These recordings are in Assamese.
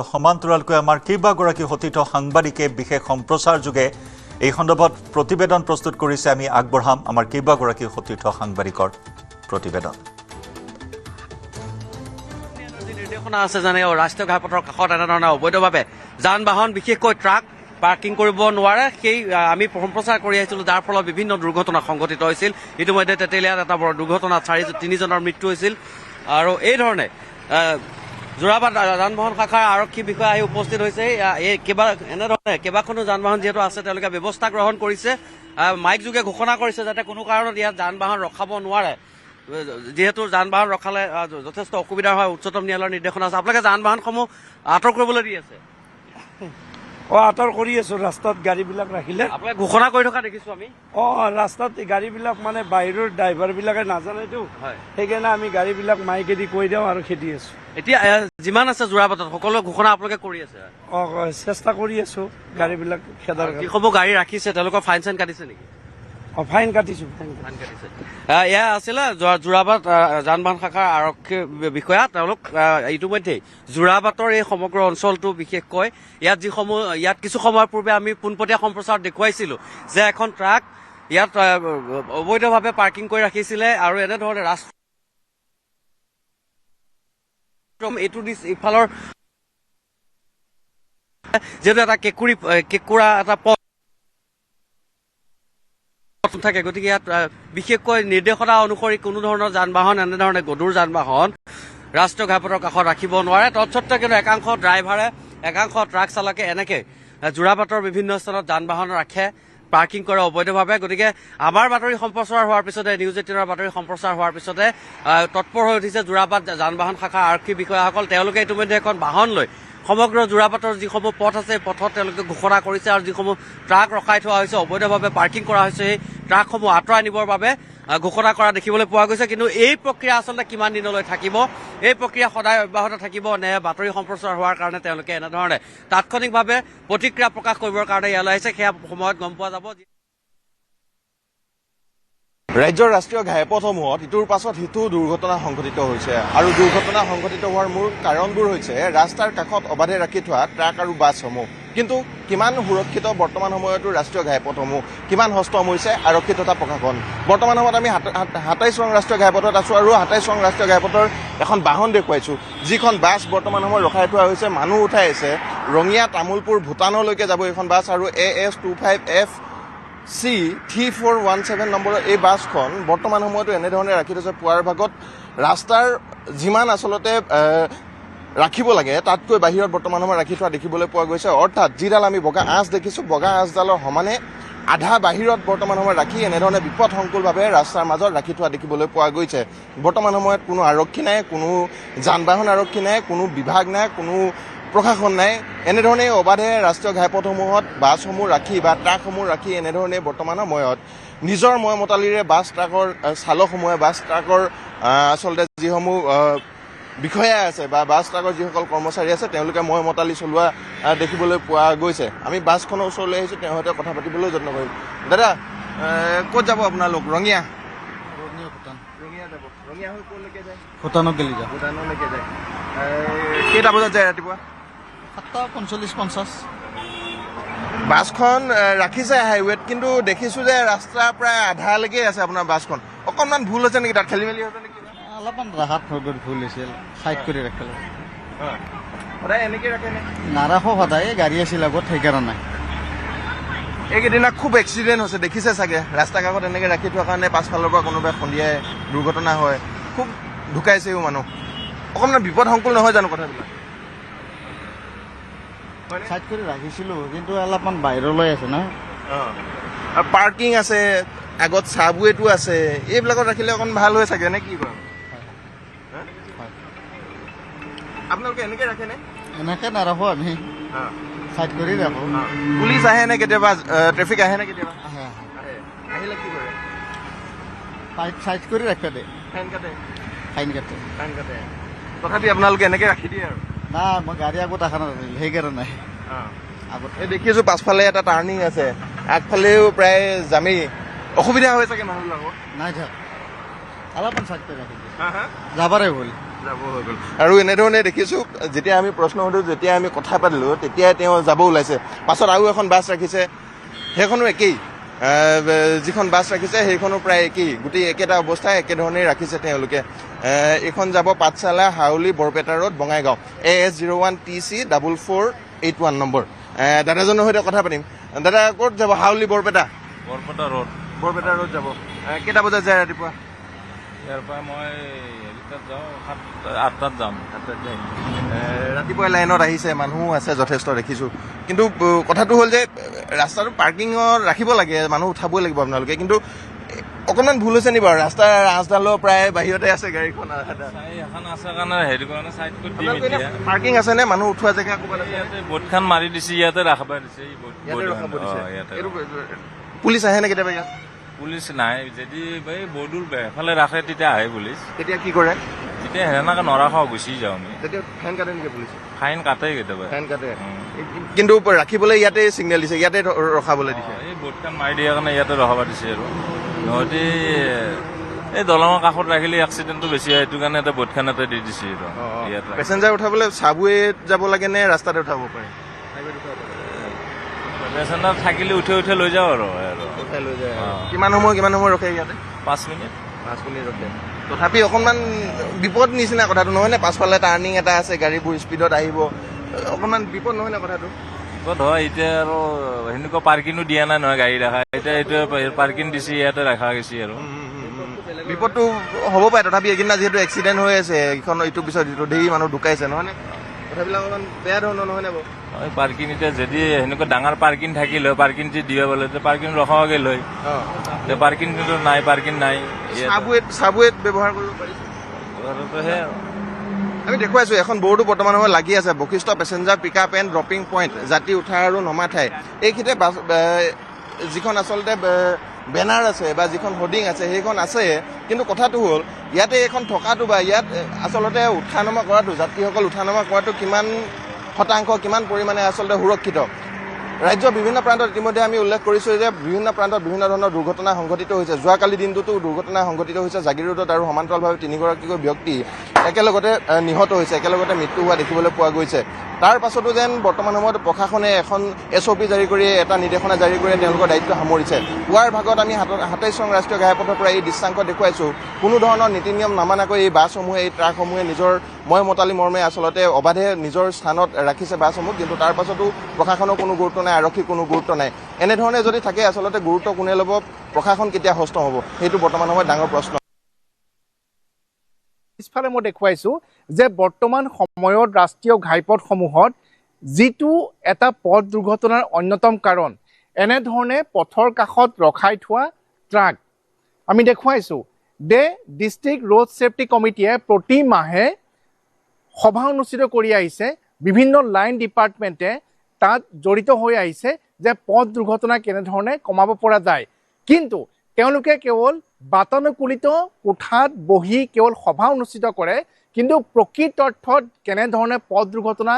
আৰু সমান্তৰালকৈ আমাৰ কেইবাগৰাকী সতীৰ্থ সাংবাদিকে বিশেষ সম্প্ৰচাৰ যোগে এই সন্দৰ্ভত প্ৰতিবেদন প্ৰস্তুত কৰিছে। আমি আগবঢ়াম আমাৰ কেইবাগৰাকী সতীৰ্থ সাংবাদিকৰ প্ৰতিবেদন। নিৰ্দেশনা আছে যেনে ৰাষ্ট্ৰীয় ঘাইপথৰ কাষত এনেধৰণে অবৈধভাৱে যান বাহন বিশেষকৈ ট্ৰাক পাৰ্কিং কৰিব নোৱাৰে, সেই আমি সম্প্ৰচাৰ কৰি আহিছিলোঁ, যাৰ ফলত বিভিন্ন দুৰ্ঘটনা সংঘটিত হৈছিল। ইতিমধ্যে তেতেলীয়াত এটা বৰ দুৰ্ঘটনাত 3জনৰ মৃত্যু হৈছিল। আৰু এই ধৰণে যোৰাবাট যান বাহন শাখাৰ আৰক্ষী বিষয়া আহি উপস্থিত হৈছে। এনেধৰণে কেইবাখনো যান বাহন যিহেতু আছে তেওঁলোকে ব্যৱস্থা গ্ৰহণ কৰিছে, মাইক যোগে ঘোষণা কৰিছে যাতে কোনো কাৰণত ইয়াত যান বাহন ৰখাব নোৱাৰে। যিহেতু যান বাহন ৰখালে যথেষ্ট অসুবিধা হয়, উচ্চতম ন্যায়ালয়ৰ নিৰ্দেশনা আছে। আপোনালোকে যান বাহনসমূহ আঁতৰ কৰিবলৈ দি আছে? আঁতৰ কৰি আছো। ৰাস্তাত গাড়ীবিলাক ৰাখিলে আপোনালোকে ঘোষণা কৰি থকা দেখিছো আমি। ৰাস্তাত গাড়ীবিলাক মানে বাহিৰৰ ড্ৰাইভাৰবিলাকে নাজানেতো, সেইকাৰণে আমি গাড়ীবিলাক মাইকেদি কৈ দিওঁ আৰু খেদি আছো। এতিয়া যিমান আছে যোৰাবাটত সকলো ঘোষণা আপোনালোকে কৰি আছে? চেষ্টা কৰি আছো গাড়ীবিলাক খেদাৰ। যিসমূহ গাড়ী ৰাখিছে তেওঁলোকৰ ফাইন চাইন কাটিছে নেকি? ফাইন কাটিছো। ফাইন কাটিছে। এয়া আছিলে যোৰাবাট যান বাহন শাখাৰ আৰক্ষী বিষয়া। তেওঁলোক ইতিমধ্যেই যোৰাবাটৰ এই সমগ্ৰ অঞ্চলটো বিশেষকৈ ইয়াত কিছু সময়ৰ পূৰ্বে আমি পোনপটীয়া সম্প্ৰচাৰত দেখুৱাইছিলো যে এখন ট্ৰাক ইয়াত অবৈধভাৱে পাৰ্কিং কৰি ৰাখিছিলে আৰু এনেধৰণে এইটো ইফালৰ যিহেতু এটা কেঁকুৰা এটা পথ থাকে, গতিকে ইয়াত বিশেষকৈ নিৰ্দেশনা অনুসৰি কোনো ধৰণৰ যান বাহন এনেধৰণে গধুৰ যান বাহন ৰাষ্ট্ৰীয় ঘাইপথৰ কাষত ৰাখিব নোৱাৰে। তৎসত্ত্বেও কিন্তু একাংশ ড্ৰাইভাৰে একাংশ ট্ৰাক চালকে এনেকে যোৰাবাটৰ বিভিন্ন স্থানত যান বাহন ৰাখে, পাৰ্কিং কৰে অবৈধভাৱে। গতিকে আমাৰ বাতৰি সম্প্ৰচাৰ হোৱাৰ পিছতে, নিউজ 18ৰ বাতৰি সম্প্ৰচাৰ হোৱাৰ পিছতে তৎপৰ হৈ উঠিছে যোৰাবাট যান বাহন শাখাৰ আৰক্ষী বিষয়াসকল। তেওঁলোকে ইতিমধ্যে এখন বাহন লৈ সমগ্ৰ যোৰাবাটৰ যিসমূহ পথ আছে পথত তেওঁলোকে ঘোষণা কৰিছে আৰু যিসমূহ ট্ৰাক ৰখাই থোৱা হৈছে, অবৈধভাৱে পাৰ্কিং কৰা হৈছে, সেই ট্ৰাকসমূহ আঁতৰাই নিবৰ বাবে ঘোষণা কৰা দেখিবলৈ পোৱা গৈছে। কিন্তু এই প্ৰক্ৰিয়া আচলতে কিমান দিনলৈ থাকিব, এই প্ৰক্ৰিয়া সদায় অব্যাহত থাকিব নে বাতৰি সম্প্ৰচাৰ হোৱাৰ কাৰণে তেওঁলোকে এনেধৰণে তাৎক্ষণিকভাৱে প্ৰতিক্ৰিয়া প্ৰকাশ কৰিবৰ কাৰণে ইয়ালৈ আহিছে, সেয়া সময়ত গম পোৱা যাব। ৰাজ্যৰ ৰাষ্ট্ৰীয় ঘাইপথসমূহত ইটোৰ পাছত সিটো দুৰ্ঘটনা সংঘটিত হৈছে আৰু দুৰ্ঘটনা সংঘটিত হোৱাৰ মূল কাৰণবোৰ হৈছে ৰাস্তাৰ কাষত অবাধে ৰাখি থোৱা ট্ৰাক আৰু বাছসমূহ। কিন্তু কিমান সুৰক্ষিত বৰ্তমান সময়তো ৰাষ্ট্ৰীয় ঘাইপথসমূহ, কিমান হস্তম হৈছে আৰক্ষী তথা প্ৰশাসন? বৰ্তমান সময়ত আমি 27 নং ৰাষ্ট্ৰীয় ঘাইপথত আছো আৰু 28 নং ৰাষ্ট্ৰীয় ঘাইপথৰ এখন বাহন দেখুৱাইছো, যিখন বাছ বৰ্তমান সময়ত ৰখাই থোৱা হৈছে, মানুহ উঠাই আছে। ৰঙিয়া তামোলপুৰ ভূটানলৈকে যাব এইখন বাছ আৰু AS25FC3417 নম্বৰৰ এই বাছখন বৰ্তমান সময়তো এনেধৰণে ৰাখি থৈছে। পুৱাৰ ভাগত ৰাস্তাৰ যিমান আচলতে ৰাখিব লাগে তাতকৈ বাহিৰত বৰ্তমান সময়ত ৰাখি থোৱা দেখিবলৈ পোৱা গৈছে। অৰ্থাৎ যিডাল আমি বগা আঁচ দেখিছোঁ, বগা আঁচডালৰ সমানে আধা বাহিৰত বৰ্তমান সময়ত ৰাখি এনেধৰণে বিপদসংকুলভাৱে ৰাস্তাৰ মাজত ৰাখি থোৱা দেখিবলৈ পোৱা গৈছে। বৰ্তমান সময়ত কোনো আৰক্ষী নাই, কোনো যান বাহন আৰক্ষী নাই, কোনো বিভাগ নাই, কোনো প্ৰশাসন নাই। এনেধৰণে অবাধে ৰাষ্ট্ৰীয় ঘাইপথসমূহত বাছসমূহ ৰাখি বা ট্ৰাকসমূহ ৰাখি এনেধৰণে বৰ্তমান সময়ত নিজৰ মতালিৰে বাছ ট্ৰাকৰ চালকসমূহে, বাছ ট্ৰাকৰ আচলতে যিসমূহ বিষয়া আছে বা বাছ ট্ৰাকৰ যিসকল কৰ্মচাৰী আছে তেওঁলোকে মতালি চলোৱা দেখিবলৈ পোৱা গৈছে। আমি বাছখনৰ ওচৰলৈ আহিছোঁ, তেওঁৰ সৈতে কথা পাতিবলৈ যত্ন কৰিম। দাদা, ক'ত যাব আপোনালোক? ৰঙিয়া ভূটান। ৰঙিয়া যাব। ৰঙিয়া হৈ ক'লৈকে যায়? ভূটানলৈকে যায়। কেইটা বজাত যায় ৰাতিপুৱা? 7:45-50। বাছখন ৰাখিছে হাইৱেত, কিন্তু দেখিছোঁ যে ৰাস্তা প্ৰায় আধালৈকে আছে আপোনাৰ বাছখন। অকণমান ভুল হৈছে নেকি, তাত খেলি মেলি হৈছে নেকি? অলপমান ৰাখাত ভুল হৈছিল, চাইড কৰি ৰাখিলে। সদায় এনেকৈ ৰাখেনে? নাৰাখো সদায়, গাড়ী আছিল আগত, সেইকাৰণে। এইকেইদিনা খুব এক্সিডেণ্ট হৈছে, দেখিছে চাগে। ৰাস্তা কাষত এনেকৈ ৰাখি থোৱাৰ কাৰণে পাছফালৰ পৰা কোনোবাই খুন্দিয়াই দুৰ্ঘটনা হয়, খুব ঢুকাইছেও মানুহ। অকণমান বিপদসংকুল নহয় জানো কথাবিলাক? চাইড কৰি ৰাখিছিলোঁ, কিন্তু অলপমান বাহিৰলৈ আছে না। আৰু পাৰ্কিং আছে, আগত চাবৱেটো আছে, এইবিলাকত ৰাখিলে অকণ ভাল হৈ চাগে নে কি কয়? আপোনালোকে এনেকৈ ৰাখেনে? এনেকৈ নাৰাখোঁ আমি, চাইড কৰি ৰাখোঁ। পুলিচ আহে নে কেতিয়াবা? ট্ৰেফিক আহে নে কেতিয়াবা? আহে। আহিলে কি কৰে? চাইড কৰি ৰাখে দে। ফাইন কাটে? ফাইন কাটে। তথাপি আপোনালোকে এনেকৈ ৰাখি দিয়ে আৰু? না, মই গাড়ী আগত আহা নাছিল, সেইকাৰণে আগত। এই দেখিছোঁ পাছফালে এটা টাৰ্ণিং আছে, আগফালেও প্ৰায় জামেই। অসুবিধা হৈ চাগে মানুহবিলাকৰ? নাই থাক, অলপমান চাইড কৰি ৰাখি যাবাৰে ভুল। আৰু এনেধৰণে দেখিছোঁ যেতিয়া আমি প্ৰশ্ন সোধোঁ যেতিয়া আমি কথা পাতিলোঁ তেতিয়াই তেওঁ যাব ওলাইছে পাছত আৰু এখন বাছ ৰাখিছে সেইখনো একেই যিখন বাছ ৰাখিছে সেইখনো প্ৰায় একেই গোটেই একেটা অৱস্থা একেধৰণেই ৰাখিছে তেওঁলোকে এইখন যাব Pathsala Howly Barpeta road Bongaigaon AS01TC 4481 number দাদাজনৰ সৈতে কথা পাতিম দাদা ক'ত যাব হাউলি বৰপেটা বৰপেটা ৰোড যাব কেইটা বজাত যায় ৰাতিপুৱা ইয়াৰ পৰা মই হেৰিটাত যাওঁ 8টাত যাম ৰাতিপুৱা লাইনত আহিছে মানুহো আছে যথেষ্ট দেখিছোঁ কিন্তু কথাটো হ'ল যে ৰাস্তাটো পাৰ্কিঙত ৰাখিব লাগে মানুহ উঠাবই লাগিব আপোনালোকে কিন্তু অকণমান ভুল হৈছে নি বাৰু ৰাস্তাৰ আঁচডালৰ প্ৰায় বাহিৰতে আছে গাড়ীখন এখন আছে কাৰণে হেৰি কাৰণে চাইড কৰি দিম এতিয়া পাৰ্কিং আছেনে মানুহ উঠোৱা জেগা ক'ৰবাত আছে ইয়াতে বোটখন মাৰি দিছে ইয়াতে ৰাখাব দিছে এই ইয়াতে ৰখাব দিছে ইয়াতে এইটো পুলিচ আহেনে কেতিয়াবা ইয়াত পুলিচ নাই যদি এই বৰ্ডৰ এফালে ৰাখে তেতিয়া আহে পুলিচ তেতিয়া কি কৰে তেতিয়া সেনেকৈ নৰাখাও গুচি যাওঁ আমি তেতিয়া ফাইন কাটে নেকি পুলিচ ফাইন কাটে কেতিয়াবা ফাইন কাটে কিন্তু ৰাখিবলৈ ইয়াতে চিগনেল দিছে ইয়াতে ৰখাবলৈ দিছে এই বোটখন মাৰি দিয়াৰ কাৰণে ইয়াতে ৰখাব দিছে আৰু নহ'লে এই দলঙৰ কাষত ৰাখিলে এক্সিডেণ্টটো বেছি হয় সেইটো কাৰণে এটা বোটখন এটা দি দিছে আৰু ইয়াত পেচেঞ্জাৰ উঠাবলৈ চাবৱেত যাব লাগে নে ৰাস্তাতে উঠাব পাৰে পেচেঞ্জাৰ থাকিলে উঠে লৈ যাওঁ আৰু উঠাই লৈ যায় কিমান সময় ৰখে ইয়াতে 5 মিনিট ৰখে তথাপি অকণমান বিপদ নিচিনা কথাটো নহয়নে পাছফালে টাৰ্ণিং এটা আছে গাড়ীবোৰ স্পীডত আহিব অকণমান বিপদ নহয়নে কথাটো বিপদ হয় এতিয়া আৰু সেনেকুৱা পাৰ্কিঙো দিয়া নাই নহয় গাড়ী ৰখা এতিয়া এইটো পাৰ্কিং দিছে ইয়াতে ৰখা গৈছে আৰু বিপদটো হ'ব পাৰে তথাপি এইদিনা যিহেতু এক্সিডেণ্ট হৈ আছে এইখন ইটোৰ পিছত ইটো ধেৰ মানুহ ঢুকাইছে নহয়নে কথাবিলাক অকণমান বেয়া ধৰণৰ নহয়নে বাৰু পাৰ্কিং এতিয়া যদি সেনেকুৱা ডাঙৰ পাৰ্কিং থাকিল হয় পাৰ্কিং যদি দিব বোলে পাৰ্কিং ৰখাবগৈ লৈ পাৰ্কিং কিন্তু নাই পাৰ্কিং নাই চাবৱেত ব্যৱহাৰ কৰিব পাৰিছে আমি দেখুৱাইছোঁ এখন বৰ্ডো বৰ্তমান সময়ত লাগি আছে Basistha passenger pick up and dropping point যাত্ৰী উঠা আৰু নমা ঠাই এইখিনিতে যিখন আচলতে বেনাৰ আছে বা যিখন হোৰ্ডিং আছে সেইখন আছে কিন্তু কথাটো হ'ল ইয়াতে এইখন থকাটো বা ইয়াত আচলতে উঠা নমা কৰাটো যাত্ৰীসকল উঠা নমা কৰাটো কিমান শতাংশ কিমান পৰিমাণে আচলতে সুৰক্ষিত ৰাজ্যৰ বিভিন্ন প্ৰান্তত ইতিমধ্যে আমি উল্লেখ কৰিছোঁ যে বিভিন্ন প্ৰান্তত বিভিন্ন ধৰণৰ দুৰ্ঘটনা সংঘটিত হৈছে যোৱাকালি দিনটোতো দুৰ্ঘটনা সংঘটিত হৈছে জাগিৰ ৰোডত আৰু সমান্তৰালভাৱে 3গৰাকীকৈ ব্যক্তি একেলগতে নিহত হৈছে একেলগতে মৃত্যু হোৱা দেখিবলৈ পোৱা গৈছে তাৰ পাছতো যেন বৰ্তমান সময়ত প্ৰশাসনে এখন SOP জাৰি কৰি এটা নিৰ্দেশনা জাৰি কৰি তেওঁলোকৰ দায়িত্ব সামৰিছে পুৱাৰ ভাগত আমি 27 নং ৰাষ্ট্ৰীয় ঘাইপথৰ পৰা এই দৃশ্যাংশ দেখুৱাইছোঁ কোনো ধৰণৰ নীতি নিয়ম নামানাকৈ এই বাছসমূহে এই ট্ৰাকসমূহে নিজৰ মতালি মৰ্মে আচলতে অবাধে নিজৰ স্থানত ৰাখিছে বাছসমূহ কিন্তু তাৰ পাছতো প্ৰশাসনৰ কোনো গুৰুত্ব নাই আৰক্ষীৰ কোনো গুৰুত্ব নাই এনেধৰণে যদি থাকে আচলতে গুৰুত্ব কোনে ল'ব প্ৰশাসন কেতিয়া হস্ত হ'ব সেইটো বৰ্তমান সময়ত ডাঙৰ প্ৰশ্ন পিছফালে মই দেখুৱাইছোঁ যে বৰ্তমান সময়ত ৰাষ্ট্ৰীয় ঘাইপথসমূহত যিটো এটা পথ দুৰ্ঘটনাৰ অন্যতম কাৰণ এনেধৰণে পথৰ কাষত ৰখাই থোৱা ট্ৰাক আমি দেখুৱাইছোঁ যে ডিষ্ট্ৰিক্ট ৰোড ছেফটি কমিটিয়ে প্ৰতি মাহে সভা অনুষ্ঠিত কৰি আহিছে বিভিন্ন লাইন ডিপাৰ্টমেণ্টে তাত জড়িত হৈ আহিছে যে পথ দুৰ্ঘটনা কেনেধৰণে কমাব পৰা যায় কিন্তু তেওঁলোকে কেৱল বাতানুকূলিত কোঠাত বহি কেৱল সভা অনুষ্ঠিত কৰে কিন্তু প্ৰকৃত অৰ্থত কেনেধৰণে পথ দুৰ্ঘটনা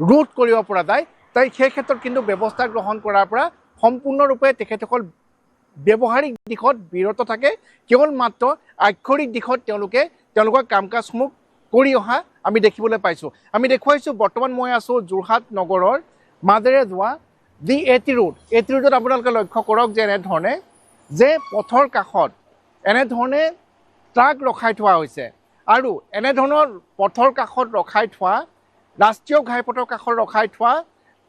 ৰোধ কৰিব পৰা যায় তাই সেই ক্ষেত্ৰত কিন্তু ব্যৱস্থা গ্ৰহণ কৰাৰ পৰা সম্পূৰ্ণৰূপে তেখেতসকল ব্যৱহাৰিক দিশত বিৰত থাকে কেৱল মাত্ৰ আক্ষৰিক দিশত তেওঁলোকৰ কাম কাজসমূহ কৰি অহা আমি দেখিবলৈ পাইছোঁ আমি দেখুৱাইছোঁ বৰ্তমান মই আছোঁ যোৰহাট নগৰৰ মাজেৰে যোৱা যি এটি ৰোডত আপোনালোকে লক্ষ্য কৰক যে এনেধৰণে যে পথৰ কাষত এনেধৰণে ট্ৰাক ৰখাই থোৱা হৈছে আৰু এনেধৰণৰ পথৰ কাষত ৰখাই থোৱা ৰাষ্ট্ৰীয় ঘাইপথৰ কাষত ৰখাই থোৱা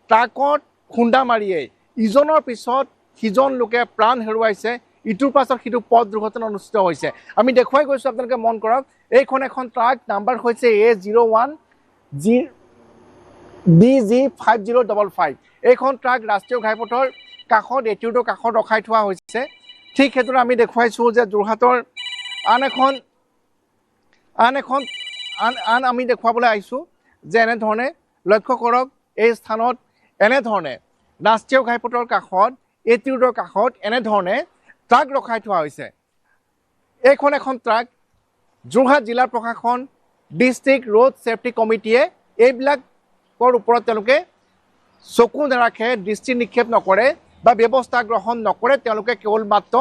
ট্ৰাকত খুন্দা মাৰিয়েই ইজনৰ পিছত সিজন লোকে প্ৰাণ হেৰুৱাইছে ইটোৰ পাছত সিটো পথ দুৰ্ঘটনা অনুষ্ঠিত হৈছে আমি দেখুৱাই গৈছোঁ আপোনালোকে মন কৰক এইখন এখন ট্ৰাক নাম্বাৰ হৈছে A01BG5055 এইখন ট্ৰাক ৰাষ্ট্ৰীয় ঘাইপথৰ কাষত এটিউডৰ কাষত ৰখাই থোৱা হৈছে ঠিক সেইদৰে আমি দেখুৱাইছোঁ যে যোৰহাটৰ আমি দেখুৱাবলৈ আহিছোঁ যে এনেধৰণে লক্ষ্য কৰক এই স্থানত এনেধৰণে ৰাষ্ট্ৰীয় ঘাইপথৰ কাষত এটিউডৰ কাষত এনেধৰণে ট্ৰাক ৰখাই থোৱা হৈছে এইখন এখন ট্ৰাক যোৰহাট জিলা প্ৰশাসন ডিষ্ট্ৰিক্ট ৰোড ছেফটি কমিটিয়ে এইবিলাকৰ ওপৰত তেওঁলোকে চকু নাৰাখে দৃষ্টি নিক্ষেপ নকৰে বা ব্যৱস্থা গ্ৰহণ নকৰে তেওঁলোকে কেৱল মাত্ৰ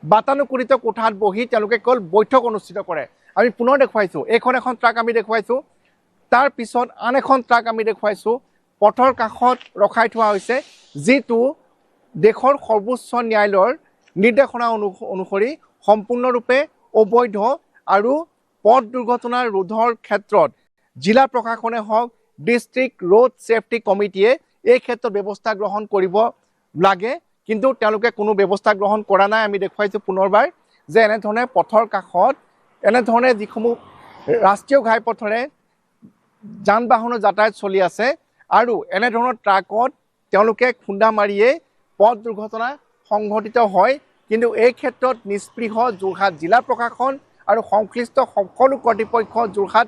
বাতানুকূলিত কোঠাত বহি তেওঁলোকে কেৱল বৈঠক অনুষ্ঠিত কৰে আমি পুনৰ দেখুৱাইছোঁ এইখন এখন ট্ৰাক আমি দেখুৱাইছোঁ তাৰ পিছত আন এখন ট্ৰাক আমি দেখুৱাইছোঁ পথৰ কাষত ৰখাই থোৱা হৈছে যিটো দেশৰ সৰ্বোচ্চ ন্যায়ালয়ৰ নিৰ্দেশনা অনুসৰি সম্পূৰ্ণৰূপে অবৈধ আৰু পথ দুৰ্ঘটনা ৰোধৰ ক্ষেত্ৰত জিলা প্ৰশাসনে হওক ডিষ্ট্ৰিক্ট ৰোড ছেফটি কমিটিয়ে এই ক্ষেত্ৰত ব্যৱস্থা গ্ৰহণ কৰিব লাগে কিন্তু তেওঁলোকে কোনো ব্যৱস্থা গ্ৰহণ কৰা নাই আমি দেখুৱাইছোঁ পুনৰবাৰ যে এনেধৰণে পথৰ কাষত এনেধৰণে যিসমূহ ৰাষ্ট্ৰীয় ঘাইপথেৰে যান বাহনৰ যাতায়াত চলি আছে আৰু এনেধৰণৰ ট্ৰাকত তেওঁলোকে খুন্দা মাৰিয়ে পথ দুৰ্ঘটনা সংঘটিত হয় কিন্তু এই ক্ষেত্ৰত নিষ্পৃহ যোৰহাট জিলা প্ৰশাসন আৰু সংশ্লিষ্ট সকলো কৰ্তৃপক্ষ যোৰহাট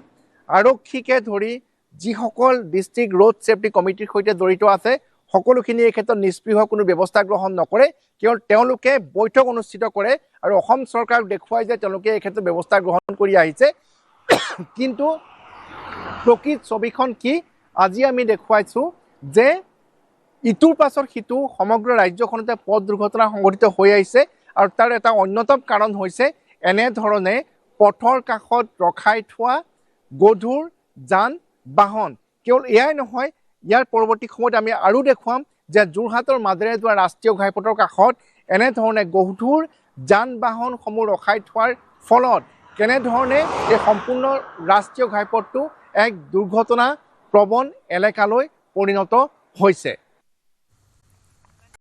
আৰক্ষীকে ধৰি যিসকল ডিষ্ট্ৰিক্ট ৰোড ছেফটি কমিটিৰ সৈতে জড়িত আছে সকলোখিনি এই ক্ষেত্ৰত নিষ্পৃহ কোনো ব্যৱস্থা গ্ৰহণ নকৰে কেৱল তেওঁলোকে বৈঠক অনুষ্ঠিত কৰে আৰু অসম চৰকাৰক দেখুৱাই যে তেওঁলোকে এই ক্ষেত্ৰত ব্যৱস্থা গ্ৰহণ কৰি আহিছে কিন্তু প্ৰকৃত ছবিখন কি আজি আমি দেখুৱাইছোঁ যে ইটোৰ পাছত সিটো সমগ্ৰ ৰাজ্যখনতে পথ দুৰ্ঘটনা সংঘটিত হৈ আহিছে আৰু তাৰ এটা অন্যতম কাৰণ হৈছে এনেধৰণে পথৰ কাষত ৰখাই থোৱা গধুৰ যান বাহন কেৱল এয়াই নহয় ইয়াৰ পৰৱৰ্তী সময়ত আমি আৰু দেখুৱাম যে যোৰহাটৰ মাজেৰে যোৱা ৰাষ্ট্ৰীয় ঘাইপথৰ কাষত এনেধৰণে গধুৰ যান বাহনসমূহ ৰখাই থোৱাৰ ফলত কেনেধৰণে এই সম্পূৰ্ণ ৰাষ্ট্ৰীয় ঘাইপথটো এক দুৰ্ঘটনা প্ৰৱণ এলেকালৈ পৰিণত হৈছে